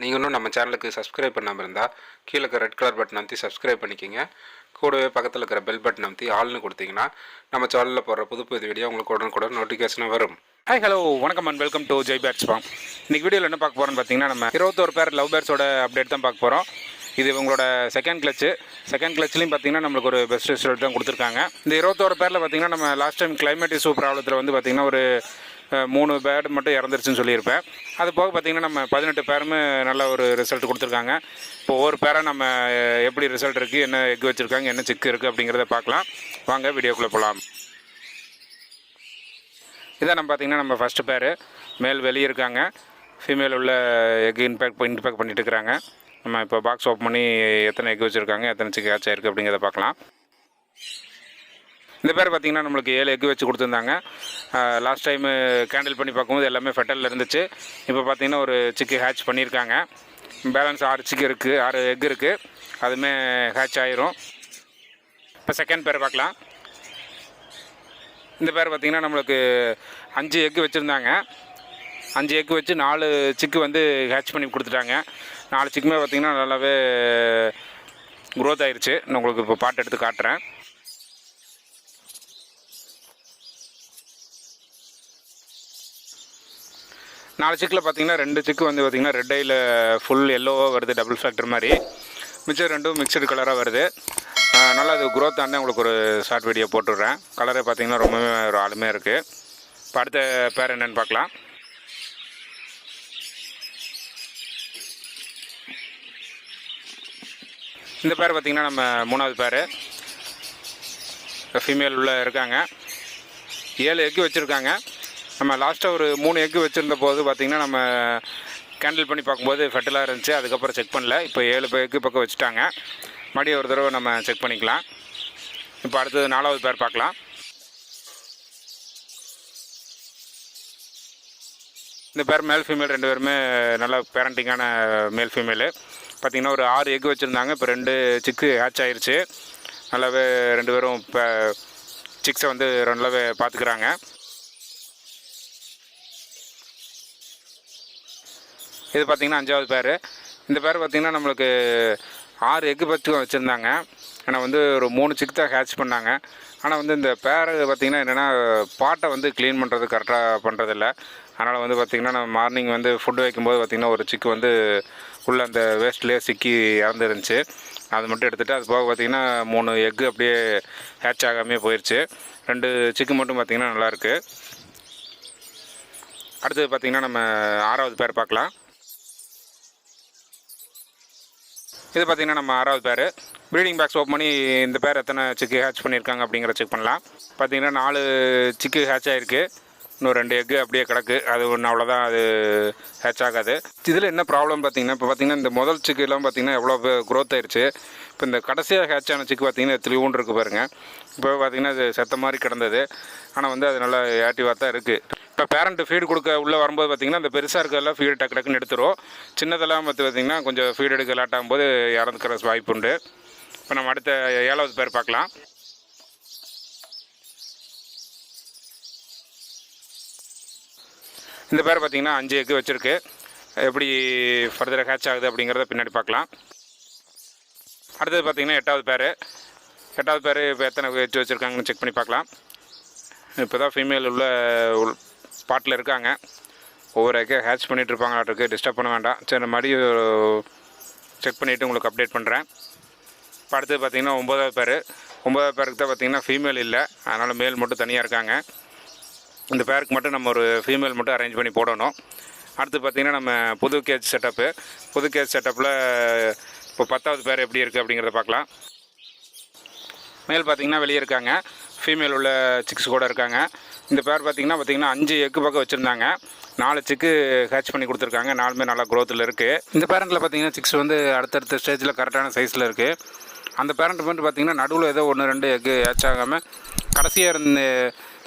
நீங்கள் இன்னும் நம்ம சேனலுக்கு சப்ஸ்கிரைப் பண்ணாமல் இருந்தால் கீழே இருக்க ரெட் கலர் பட்டன் அமைத்தி சப்ஸ்கிரைப் பண்ணிக்கிங்க. கூடவே பக்கத்தில் இருக்கிற பெல் பட்டன் அமைத்தி ஆல்னு கொடுத்தீங்கன்னா நம்ம சேனலில் போடுற புது வீடியோ உங்களுக்கு உடனுக்குடன் நோட்டிஃபிகேஷனாக வரும். ஹாய் ஹலோ வணக்கம் and welcome to Jai pets farm. இன்றைக்கி வீடியோவில் என்ன பார்க்க போகிறோன்னு பார்த்தீங்கன்னா நம்ம 21 பேர் லவ் பேர்ட்ஸோட அப்டேட் தான் பார்க்க போகிறோம். இது இவங்களோட செகண்ட் கிளச்லையும் பார்த்தீங்கன்னா நம்மளுக்கு ஒரு பெஸ்ட் ரிசல்ட் தான் கொடுத்துருக்காங்க. இந்த 21 பேரில் பார்த்தீங்கன்னா நம்ம லாஸ்ட் டைம் கிளைமேட் இஷ்யூ ப்ராப்ளத்தில் வந்து பார்த்திங்கன்னா ஒரு 3 பேர்டு மட்டும் இறந்துருச்சுன்னு சொல்லியிருப்பேன். அது போக பார்த்திங்கன்னா நம்ம 18 பேருமே நல்ல ஒரு ரிசல்ட் கொடுத்துருக்காங்க. இப்போ ஒவ்வொரு பேரை நம்ம எப்படி ரிசல்ட் இருக்குது, என்ன எக் வச்சுருக்காங்க, என்ன சிக்கு இருக்குது அப்படிங்கிறத பார்க்கலாம். வாங்க வீடியோக்குள்ளே போகலாம். இதான் நம்ம பார்த்திங்கன்னா நம்ம ஃபஸ்ட்டு பேர் மேல் வெளியே இருக்காங்க, ஃபீமேல் உள்ள எக் இன்பேக் பண்ணிட்டு இருக்கிறாங்க. நம்ம இப்போ பாக்ஸ் ஓப்பன் பண்ணி எத்தனை எக் வச்சுருக்காங்க, எத்தனை சிக்கு ஹேட்ச் ஆயிருக்கு அப்படிங்கிறத பார்க்கலாம். இந்த பேர் பார்த்திங்கன்னா நம்மளுக்கு 7 எக் வச்சு கொடுத்துருந்தாங்க. லாஸ்ட் டைமு கேண்டில் பண்ணி பார்க்கும்போது எல்லாமே ஃபெட்டலில் இருந்துச்சு. இப்போ பார்த்திங்கன்னா ஒரு சிக்கு ஹேட்ச் பண்ணியிருக்காங்க. பேலன்ஸ் 6 சிக்கு இருக்குது, 6 எக் இருக்குது, அதுவுமே ஹேட்ச் ஆயிரும். இப்போ செகண்ட் பேர் பார்க்கலாம். இந்த பேர் பார்த்திங்கன்னா நம்மளுக்கு 5 எக்கு வச்சுருந்தாங்க. 5 எக்கு வச்சு 4 சிக்கு வந்து ஹேட்ச் பண்ணி கொடுத்துட்டாங்க. 4 சிக்குமே பார்த்திங்கன்னா நல்லாவே க்ரோத் ஆயிடுச்சு. நான் உங்களுக்கு இப்போ பாட்டு எடுத்து காட்டுறேன். நாலு சிக்கில் பார்த்திங்கன்னா 2 சிக்கு வந்து பார்த்திங்கன்னா ரெட் ஐயில் ஃபுல் எல்லோவாக வருது, டபுள் ஃபேக்டர் மாதிரி. மிச்சம் 2 மிக்சடு கலராக வருது. நல்லா அது க்ரோத் ஆனே உங்களுக்கு ஒரு ஷார்ட் வீடியோ போட்டுடுறேன். கலரை பார்த்திங்கன்னா ரொம்பவே ஒரு ஆளுமையாக இருக்குது. இப்போ அடுத்த பேர் என்னென்னு பார்க்கலாம். இந்த பேர் பார்த்திங்கன்னா நம்ம 3வது பேர் ஃபீமேல் உள்ள இருக்காங்க. 7 எக்கு வச்சுருக்காங்க. நம்ம லாஸ்ட்டாக ஒரு 3 எக்கு வச்சுருந்த போது பார்த்திங்கன்னா நம்ம கேண்டில் பண்ணி பார்க்கும்போது ஃபெட்டலாக இருந்துச்சு. அதுக்கப்புறம் செக் பண்ணல. இப்போ 7 எக்கு பக்கம் வச்சுட்டாங்க. மறுபடியும் ஒரு தடவை நம்ம செக் பண்ணிக்கலாம். இப்போ அடுத்தது 4வது பேர் பார்க்கலாம். இந்த பேர் மேல் ஃபீமேல் 2 பேருமே நல்ல பேரண்டிங்கான மேல் ஃபீமேலு. பார்த்திங்கன்னா ஒரு 6 எக்கு வச்சுருந்தாங்க. இப்போ 2 சிக்கு ஹேட்ச் ஆயிடுச்சு. நல்லாவே 2 பேரும் இப்போ சிக்ஸை வந்து நல்லாவே பார்த்துக்கிறாங்க. இது பார்த்திங்கன்னா 5வது பேர். இந்த பேர் பார்த்திங்கன்னா நம்மளுக்கு 6 எக்கு பத்து வச்சுருந்தாங்க. ஆனால் வந்து ஒரு 3 சிக்கு தான் ஹேட்ச் பண்ணாங்க. ஆனால் வந்து இந்த பேரை பார்த்திங்கன்னா என்னென்னா பாட்டை வந்து க்ளீன் பண்ணுறது கரெக்டாக பண்ணுறதில்ல. அதனால் வந்து பார்த்திங்கன்னா நம்ம மார்னிங் வந்து ஃபுட்டு வைக்கும்போது பார்த்திங்கன்னா ஒரு சிக்கு வந்து உள்ள அந்த வேஸ்ட்லேயே சிக்கி இறந்துருந்துச்சு. அது மட்டும் எடுத்துகிட்டு அது போக பார்த்திங்கன்னா 3 எக்கு அப்படியே ஹேட்ச் ஆகாமே போயிடுச்சு. 2 சிக்கு மட்டும் பார்த்திங்கன்னா நல்லாயிருக்கு. அடுத்தது பார்த்திங்கன்னா நம்ம 6வது பேர் பார்க்கலாம். இது பார்த்திங்கன்னா நம்ம 6வது பேர். ப்ரீடிங் பேக்ஸ் ஓப்பன் பண்ணி இந்த பேர் எத்தனை சிக்கு ஹேட்ச் பண்ணியிருக்காங்க அப்படிங்கிற செக் பண்ணலாம். பார்த்திங்கன்னா 4 சிக்கு ஹேட்ச் ஆகிருக்கு. இன்னும் 2 எக்கு அப்படியே கிடக்கு. அது ஒன்று அவ்வளோதான், அது ஹேட்ச் ஆகாது. இதில் என்ன ப்ராப்ளம் பார்த்திங்கன்னா, இப்போ பார்த்திங்கன்னா இந்த முதல் சிக்குலாம் பார்த்திங்கன்னா எவ்வளோ க்ரோத் ஆயிடுச்சு. இப்போ இந்த கடைசியாக ஹேட்ச் ஆன சிக்கு பார்த்திங்கன்னா தெளிவுன்னு இருக்குது பாருங்கள். இப்போ பார்த்திங்கன்னா அது செத்த மாதிரி கிடந்தது. ஆனால் வந்து அது நல்லா ஆக்டிவாக தான் இருக்குது. இப்போ பேரண்ட்டு ஃபீடு கொடுக்க உள்ளே வரும்போது பார்த்திங்கன்னா அந்த பெருசாக இருக்கிறதெல்லாம் ஃபீடு டக்கு டக்குன்னு எடுத்துரும். சின்னதெல்லாம் பார்த்திங்கன்னா கொஞ்சம் ஃபீடு எடுக்க லேட் ஆகும்போது இறந்துக்கிற வாய்ப்பு உண்டு. இப்போ நம்ம அடுத்த 7வது பேர் பார்க்கலாம். இந்த பேர் பார்த்திங்கன்னா 5 எக்கு வச்சுருக்கு. எப்படி ஃபர்தராக ஹேட்ச் ஆகுது அப்படிங்கிறத பின்னாடி பார்க்கலாம். அடுத்தது பார்த்திங்கன்னா 8வது பேர். 8வது பேர் இப்போ எத்தனை வச்சு வச்சுருக்காங்கன்னு செக் பண்ணி பார்க்கலாம். இப்போ தான் ஃபீமேல் உள்ள பாட்டில் இருக்காங்க. ஒவ்வொரு எக்கை ஹேட்ச் பண்ணிகிட்டு இருப்பாங்களாட்டுருக்கு. டிஸ்டர்ப் பண்ண வேண்டாம். சரி, மறுபடியும் செக் பண்ணிவிட்டு உங்களுக்கு அப்டேட் பண்ணுறேன். இப்போ அடுத்தது பார்த்திங்கன்னா 9வது பேர். 9வது பேருக்கு தான் பார்த்திங்கன்னா ஃபீமேல் இல்லை, அதனால் மேல் மட்டும் தனியாக இருக்காங்க. இந்த பேருக்கு மட்டும் நம்ம ஒரு ஃபீமேல் மட்டும் அரேஞ்ச் பண்ணி போடணும். அடுத்து பார்த்திங்கன்னா நம்ம புது கேஜ் செட்டப்பில் இப்போ 10வது பேர் எப்படி இருக்குது அப்படிங்கிறத பார்க்கலாம். மேல் பார்த்திங்கன்னா வெளியே இருக்காங்க. ஃபீமேல் உள்ள சிக்ஸ் கூட இருக்காங்க. இந்த பேர் பார்த்திங்கன்னா 5 எக்கு பக்கம் வச்சுருந்தாங்க. 4 சிக்கு ஹேட்ச் பண்ணி கொடுத்துருக்காங்க. 4மே நல்லா க்ரோத்தில் இருக்குது. இந்த பேரண்ட்டில் பார்த்திங்கன்னா சிக்ஸ் வந்து அடுத்தடுத்த ஸ்டேஜில் கரெக்டான சைஸில் இருக்குது. அந்த பேரண்ட் மட்டும் பார்த்திங்கன்னா நடுவில் ஏதோ 1-2 எக்கு ஹேட்ச் ஆகாமல் கடைசியாக இருந்து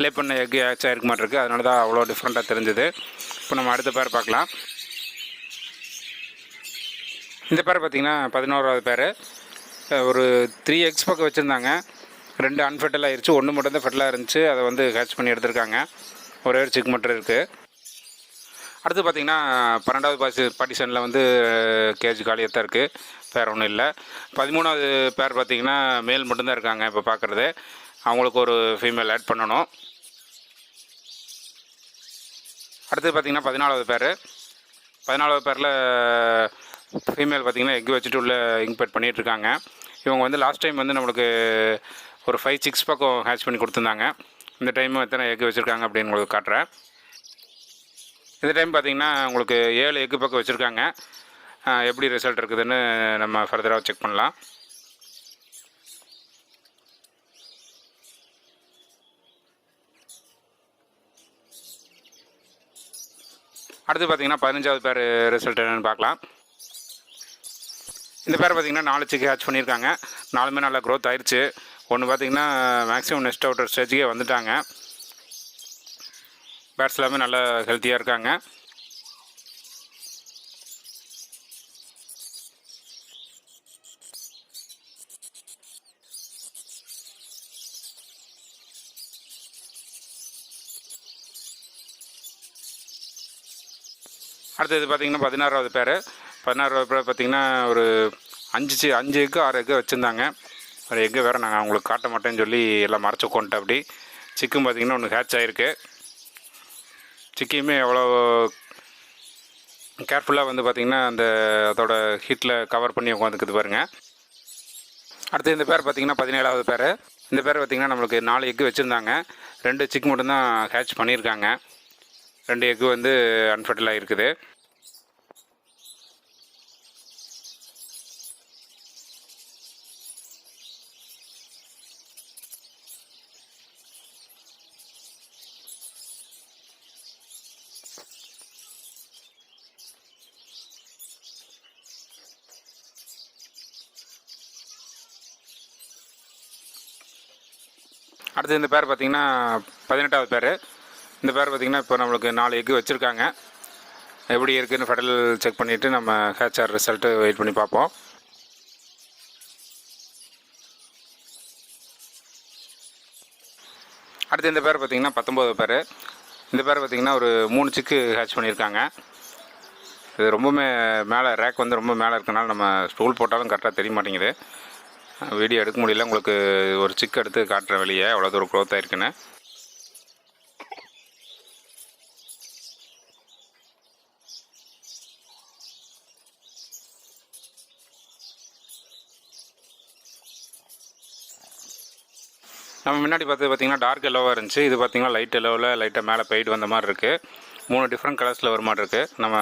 லே பண்ண எக்கு ஹேட்ச் ஆகிருக்க மாட்டிருக்கு. அதனால தான் அவ்வளோ டிஃப்ரெண்ட்டாக தெரிஞ்சுது. இப்போ நம்ம அடுத்த பேர் பார்க்கலாம். இந்த பேர் பார்த்திங்கன்னா 11வது பேர். ஒரு 3 எக்ஸ் பக்கம் வச்சுருந்தாங்க. 2 அன்ஃபெட்டல் ஆயிடுச்சு. 1 மட்டும் தான் ஃபெட்டலாக இருந்துச்சு. அதை வந்து ஹேட்ச் பண்ணி எடுத்திருக்காங்க. ஒரே ஒரு சிக்கு மட்டும் இருக்குது. அடுத்து பார்த்திங்கன்னா 12வது பார்ட்டிஷனில் வந்து கேஜ் காலியாக தான் இருக்குது, பேர் ஒன்றும் இல்லை. 13வது பேர் பார்த்திங்கன்னா மேல் மட்டும்தான் இருக்காங்க இப்போ பார்க்குறது. அவங்களுக்கு ஒரு ஃபீமேல் ஆட் பண்ணணும். அடுத்து பார்த்திங்கன்னா 14வது பேர். 14வது பேரில் ஃபீமேல் பார்த்திங்கன்னா எக் வச்சுட்டு உள்ள இன்குபேட் பண்ணிகிட்ருக்காங்க. இவங்க வந்து லாஸ்ட் டைம் வந்து நம்மளுக்கு ஒரு 5-6 பக்கம் ஹேட்ச் பண்ணி கொடுத்துருந்தாங்க. இந்த டைமும் எத்தனை எக் வச்சுருக்காங்க அப்படின்னு உங்களுக்கு காட்டுறேன். இந்த டைம் பார்த்திங்கன்னா உங்களுக்கு 7 எக்கு பக்கம் வச்சுருக்காங்க. எப்படி ரிசல்ட் இருக்குதுன்னு நம்ம ஃபர்தராக செக் பண்ணலாம். அடுத்து பார்த்திங்கன்னா 15வது பேர் ரிசல்ட் என்னென்னு பார்க்கலாம். இந்த பேர் பார்த்திங்கன்னா 4 சிக்கு ஹேட்ச் பண்ணியிருக்காங்க. 4மே நல்லா க்ரோத் ஆயிடுச்சு. ஒன்று பார்த்திங்கன்னா மேக்ஸிமம் நெஸ்ட் அவுட்டர் ஸ்டேஜுக்கே வந்துட்டாங்க. பேட்ஸ் எல்லாமே நல்லா ஹெல்த்தியாக இருக்காங்க. அடுத்தது பார்த்திங்கன்னா 16வது பேர். 16வது பேர் பார்த்திங்கன்னா ஒரு 5 எக்கு 6 எக்கு வச்சுருந்தாங்க. ஒரு எக்கு வேறு நாங்கள் அவங்களுக்கு காட்ட மாட்டேன்னு சொல்லி எல்லாம் மறைச்சி கொண்டுட்டு அப்படி. சிக்கும் பார்த்திங்கன்னா ஒன்று ஹேட்ச் ஆகிருக்கு. சிக்கியுமே எவ்வளோ கேர்ஃபுல்லாக வந்து பார்த்திங்கன்னா அந்த அதோட ஹீட்டில் கவர் பண்ணி உட்காந்துக்குது பாருங்கள். அடுத்து இந்த பேர் பார்த்திங்கன்னா 17வது பேர். இந்த பேர் பார்த்திங்கன்னா நம்மளுக்கு 4 எக்கு வச்சுருந்தாங்க. 2 சிக்கு மட்டும்தான் ஹேட்ச் பண்ணியிருக்காங்க. 2 எக்கு வந்து அன்ஃபர்டிலாக இருக்குது. அடுத்து இந்த பேர் பார்த்திங்கன்னா 18வது பேர். இந்த பேர் பார்த்திங்கன்னா இப்போ நம்மளுக்கு 4 எக்கு வச்சுருக்காங்க. எப்படி இருக்குதுன்னு ஃபெடரல் செக் பண்ணிவிட்டு நம்ம ஹேச்ஆர் ரிசல்ட்டு வெயிட் பண்ணி பார்ப்போம். அடுத்து இந்த பேர் பார்த்திங்கன்னா 19வது பேர். இந்த பேர் பார்த்திங்கன்னா ஒரு 3 சிக்கு ஹேட்ச் பண்ணியிருக்காங்க. இது ரொம்பவுமே மேலே ரேக் வந்து ரொம்ப மேலே இருக்கனால நம்ம ஸ்டூல் போட்டாலும் கரெக்டாக தெரிய மாட்டேங்குது. வீடியோ எடுக்க முடியல. உங்களுக்கு ஒரு சிக்கு எடுத்து காட்டுற வெளியே எவ்வளோ தூரம் க்ரோத் ஆகிருக்குன்னு. நம்ம முன்னாடி பார்த்திங்கன்னா டார்க் எல்லோவாக இருந்துச்சு. இது பார்த்திங்கன்னா லைட் எல்லோவில் லைட்டாக மேலே பெய்டு வந்த மாதிரி இருக்குது. 3 டிஃப்ரெண்ட் கலர்ஸில் வர மாதிரி இருக்குது. நம்ம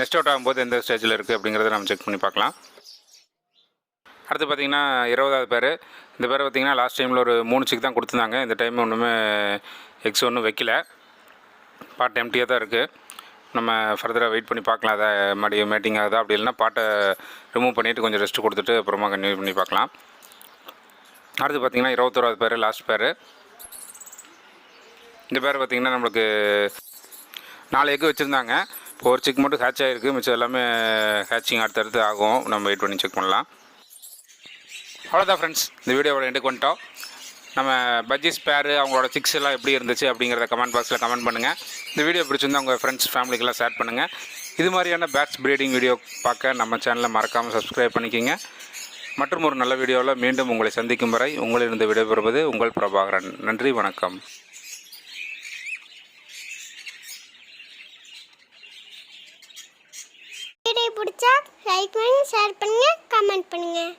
நெக்ஸ்ட் அவுட் ஆகும்போது எந்த ஸ்டேஜில் இருக்குது அப்படிங்கிறத நம்ம செக் பண்ணி பார்க்கலாம். அடுத்து பார்த்திங்கன்னா 20வது பேர். இந்த பேர் பார்த்திங்கன்னா லாஸ்ட் டைமில் ஒரு 3 சிக்கு தான் கொடுத்துருந்தாங்க. இந்த டைம் ஒன்றுமே எக்ஸ் ஒன்றும் வைக்கல. பாட் எம்டியாக தான் இருக்குது. நம்ம ஃபர்தராக வெயிட் பண்ணி பார்க்கலாம். அதை மறுபடியும் மேட்டிங் ஆகுதா, அப்படி இல்லைன்னா பாட்டை ரிமூவ் பண்ணிவிட்டு கொஞ்சம் ரெஸ்ட் கொடுத்துட்டு அப்புறமா கன்டினியூ பண்ணி பார்க்கலாம். அடுத்து பார்த்திங்கன்னா 21வது பேர் லாஸ்ட் பேர். இந்த பேர் பார்த்திங்கன்னா நம்மளுக்கு 4 எக்கு வச்சுருந்தாங்க. இப்போ ஒரு சிக் மட்டும் ஹேட்ச் ஆகிருக்கு. மிச்சம் எல்லாமே ஹேட்சிங் அடுத்தடுத்து ஆகும். நம்ம வெயிட் பண்ணி செக் பண்ணலாம். அவ்வளோதான் ஃப்ரெண்ட்ஸ், இந்த வீடியோவோட எண்டுக்கு வந்துட்டோம். நம்ம பஜ்ஜிஸ் பேர் அவங்களோட சிக்ஸ் எல்லாம் எப்படி இருந்துச்சு அப்படிங்கிறத கமெண்ட் பாக்ஸில் கமெண்ட் பண்ணுங்கள். இந்த வீடியோ பிடிச்சிருந்தா உங்கள் ஃப்ரெண்ட்ஸ் ஃபேமிலிக்கெல்லாம் ஷேர் பண்ணுங்கள். இது மாதிரியான பேட்ஸ் ப்ரீடிங் வீடியோ பார்க்க நம்ம சேனலை மறக்காமல் சப்ஸ்கிரைப் பண்ணிக்கிங்க. மற்றும் ஒரு நல்ல வீடியோவில் மீண்டும் உங்களை சந்திக்கும் வரை உங்களிருந்து விடைபெறுவது உங்கள் பிரபாகரன். நன்றி, வணக்கம். வீடியோ பிடிச்சா லைக் பண்ணி ஷேர் பண்ணுங்கள், கமெண்ட் பண்ணுங்கள்.